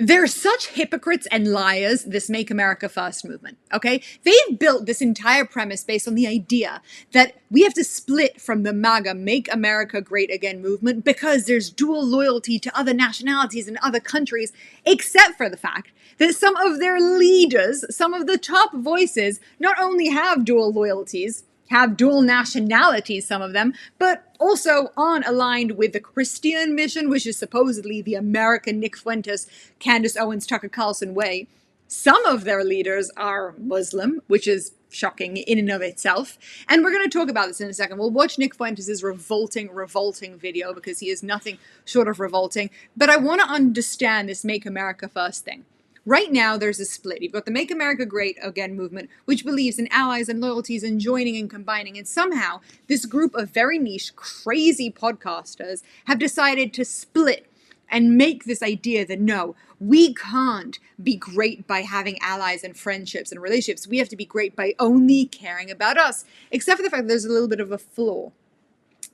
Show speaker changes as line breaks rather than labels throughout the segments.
They're such hypocrites and liars, this Make America First movement, okay? They've built this entire premise based on the idea that we have to split from the MAGA, Make America Great Again movement, because there's dual loyalty to other nationalities and other countries, except for the fact that some of their leaders, some of the top voices, not only have dual loyalties, have dual nationalities, some of them, but also aren't aligned with the Christian mission, which is supposedly the American Nick Fuentes, Candace Owens, Tucker Carlson way. Some of their leaders are Muslim, which is shocking in and of itself. And we're going to talk about this in a second. We'll watch Nick Fuentes' revolting video because he is nothing short of revolting. But I want to understand this Make America First thing. Right now, there's a split. You've got the Make America Great Again movement, which believes in allies and loyalties and joining and combining. And somehow, this group of very niche, crazy podcasters have decided to split and make this idea that no, we can't be great by having allies and friendships and relationships. We have to be great by only caring about us. Except for the fact that there's a little bit of a flaw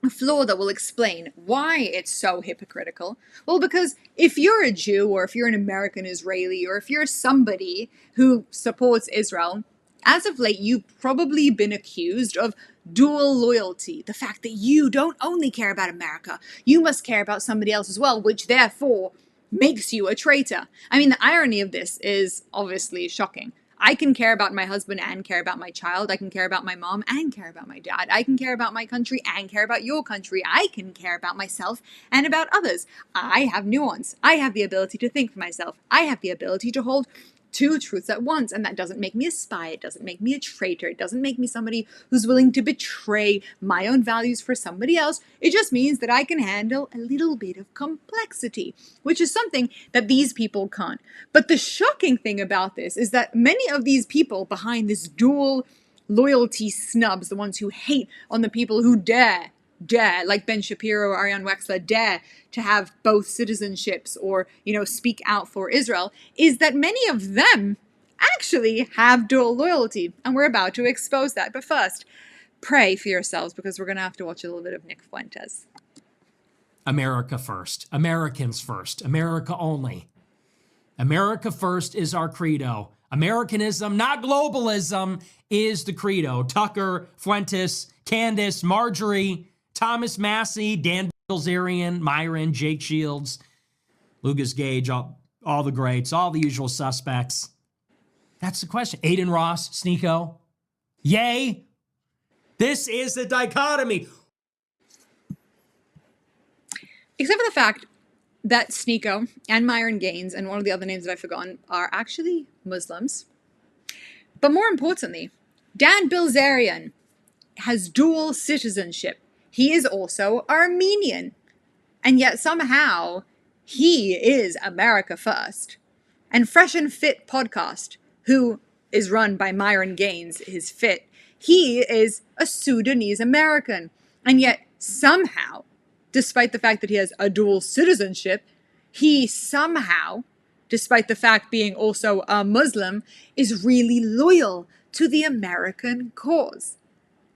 that will explain why it's so hypocritical. Well, because if you're a Jew or if you're an American Israeli or if you're somebody who supports Israel, as of late, you've probably been accused of dual loyalty. The fact that you don't only care about America, you must care about somebody else as well, which therefore makes you a traitor. I mean, the irony of this is obviously shocking. I can care about my husband and care about my child. I can care about my mom and care about my dad. I can care about my country and care about your country. I can care about myself and about others. I have nuance. I have the ability to think for myself. I have the ability to hold two truths at once, and that doesn't make me a spy. It doesn't make me a traitor. It doesn't make me somebody who's willing to betray my own values for somebody else. It just means that I can handle a little bit of complexity, which is something that these people can't. But the shocking thing about this is that many of these people behind this dual loyalty snubs, the ones who hate on the people who dare, like Ben Shapiro or Ariane Wexler, dare to have both citizenships or, speak out for Israel, is that many of them actually have dual loyalty. And we're about to expose that. But first, pray for yourselves because we're going to have to watch a little bit of Nick Fuentes.
America first. Americans first. America only. America first is our credo. Americanism, not globalism, is the credo. Tucker, Fuentes, Candace, Marjorie, Thomas Massey, Dan Bilzerian, Myron, Jake Shields, Lucas Gage, all the greats, all the usual suspects. That's the question. Aiden Ross, Sneeko. Yay! This is the dichotomy.
Except for the fact that Sneeko and Myron Gaines and one of the other names that I've forgotten are actually Muslims. But more importantly, Dan Bilzerian has dual citizenship. He is also Armenian. And yet somehow he is America First. And Fresh and Fit podcast, who is run by Myron Gaines, his Fit, he is a Sudanese American. And yet somehow, despite the fact that he has a dual citizenship, he somehow, despite the fact being also a Muslim, is really loyal to the American cause.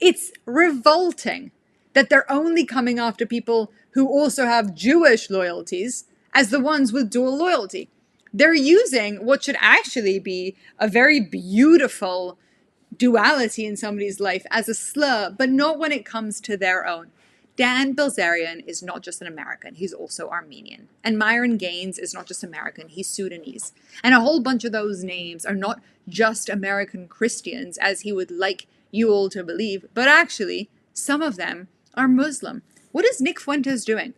It's revolting that they're only coming after people who also have Jewish loyalties as the ones with dual loyalty. They're using what should actually be a very beautiful duality in somebody's life as a slur, but not when it comes to their own. Dan Bilzerian is not just an American, he's also Armenian. And Myron Gaines is not just American, he's Sudanese. And a whole bunch of those names are not just American Christians, as he would like you all to believe, but actually, some of them are Muslim. What is Nick Fuentes doing?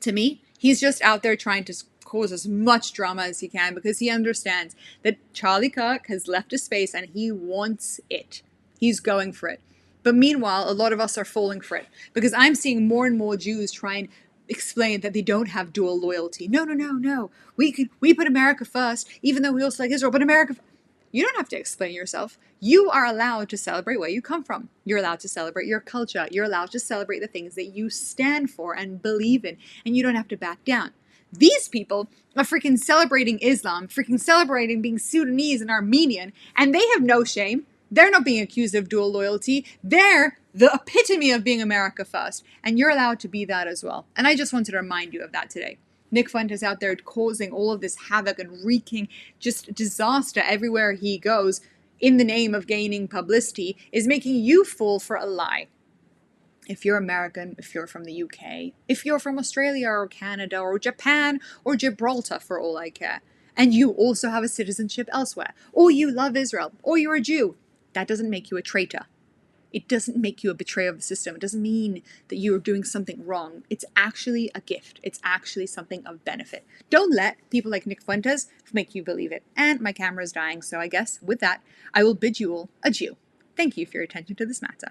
To me, he's just out there trying to cause as much drama as he can because he understands that Charlie Kirk has left a space and he wants it. He's going for it. But meanwhile, a lot of us are falling for it because I'm seeing more and more Jews try and explain that they don't have dual loyalty. No. We put America first, even though we also like Israel, but America. You don't have to explain yourself. You are allowed to celebrate where you come from. You're allowed to celebrate your culture. You're allowed to celebrate the things that you stand for and believe in, and you don't have to back down. These people are freaking celebrating Islam, freaking celebrating being Sudanese and Armenian, and they have no shame. They're not being accused of dual loyalty. They're the epitome of being America first, and you're allowed to be that as well. And I just wanted to remind you of that today. Nick Fuentes out there causing all of this havoc and wreaking just disaster everywhere he goes in the name of gaining publicity is making you fall for a lie. If you're American, if you're from the UK, if you're from Australia or Canada or Japan or Gibraltar for all I care, and you also have a citizenship elsewhere, or you love Israel, or you're a Jew, that doesn't make you a traitor. It doesn't make you a betrayer of the system. It doesn't mean that you're doing something wrong. It's actually a gift. It's actually something of benefit. Don't let people like Nick Fuentes make you believe it. And my camera is dying, so I guess with that, I will bid you all adieu. Thank you for your attention to this matter.